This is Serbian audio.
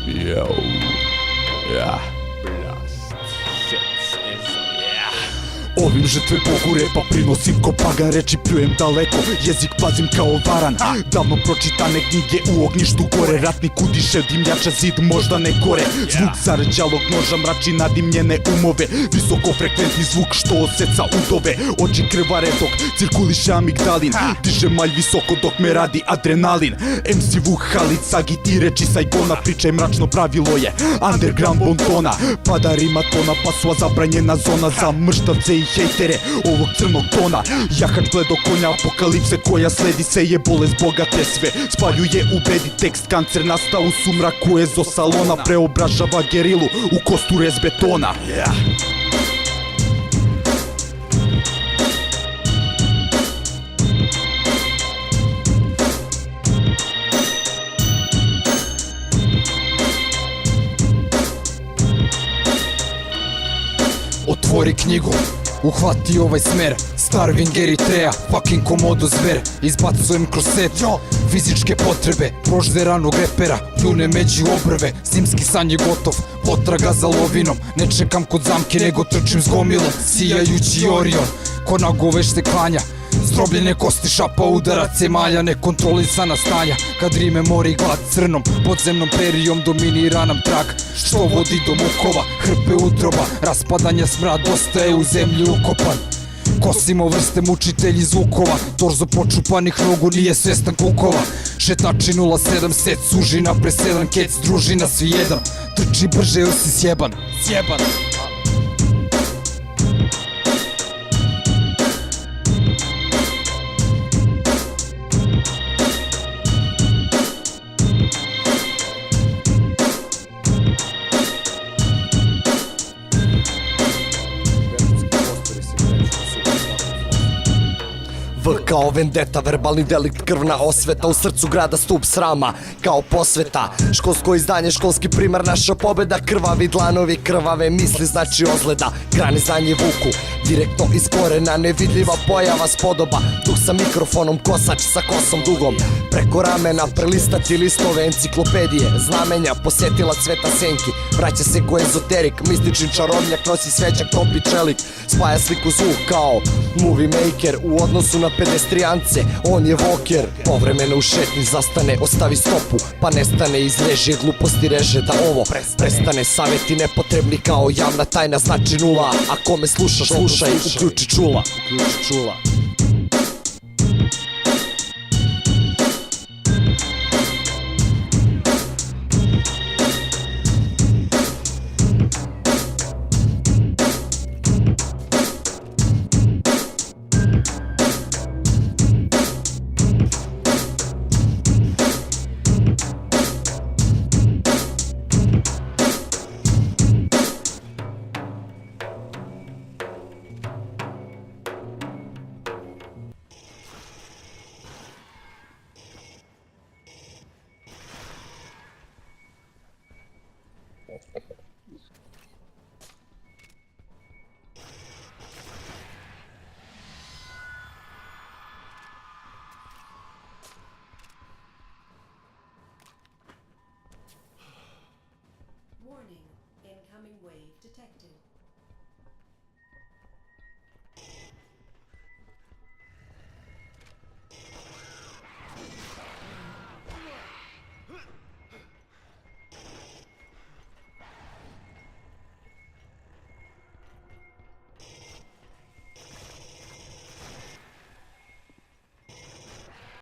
Yo. Ja. Blast. Shit. Ovim žrtve Bogu repa prinosim ko pagan, reči pljujem daleko, jezik pazim kao varan. Davno pročitane knjige u ognjištu gore, ratnik udiše dimljača, zid možda ne kore. Zvuk zarđalog noža mrači nadimljene umove, visokofrekventni zvuk što oseca udove. Oči krvare dok cirkuliše amigdalin, diže malj visoko dok me radi adrenalin. MC Vuk Halid Sagit i reči Saigona, pričaj mračno pravilo je underground bontona. Pada rima tona, pasua zabranjena zona za mrštavce i hejtere ovog crnog tona. Jahač bledo konja apokalipse koja sledi se je bolest bogate sve spaljuje u bedi, tekst kancer nastao u sumraku ezo salona, preobražava gerilu u kosture z betona. Otvori knjigu, uhvati ovaj smer, Starving Eritreja, fucking komodo zver. Izbacujem kroz set, fizičke potrebe prožderanog repera, pljune među obrve. Zimski san je gotov, potraga za lovinom, ne čekam kod zamke nego trčim s gomilom. Sijajući Orion, ko nagoveš se klanja, zdrobljene kosti šapa udarac zemalja, nekontrolisana stanja. Kad rime mori glad crnom, podzemnom perijom dominira nam trag, što vodi do mukova, hrpe utroba, raspadanja smrad ostaje u zemlji ukopan. Kosimo vrste mučitelji zvukova, torzo počupanih nogu nije svestan kukova. Šetači 07 set, sužina presedan kec, družina svi jedan, trči brže ili si sjeban. V kao vendeta, verbalni delikt, krvna osveta, u srcu grada stup srama kao posveta. Školsko izdanje, školski primer, naša pobeda. Krvavi dlanovi, krvave misli, znači ozleda. Grani znanje vuku, direktno iz korena, nevidljiva pojava spodoba. Duh sa mikrofonom, kosač sa kosom dugom, preko ramena prelistati listove enciklopedije, znamenja, posjetila cveta senki. Vraća se ko ezoterik, mistični čarobnjak, nosi svećak, topi čelik, spaja sliku zvuk kao movie maker. U odnosu na pedestrijance, on je voker, povremeno u šetnji zastane, ostavi stopu, pa nestane iz režije, gluposti reže da ovo prestane. Savjeti nepotrebni kao javna tajna, znači nula. Ako me slušaš, slušaj, uključi čula. Warning, incoming wave detected.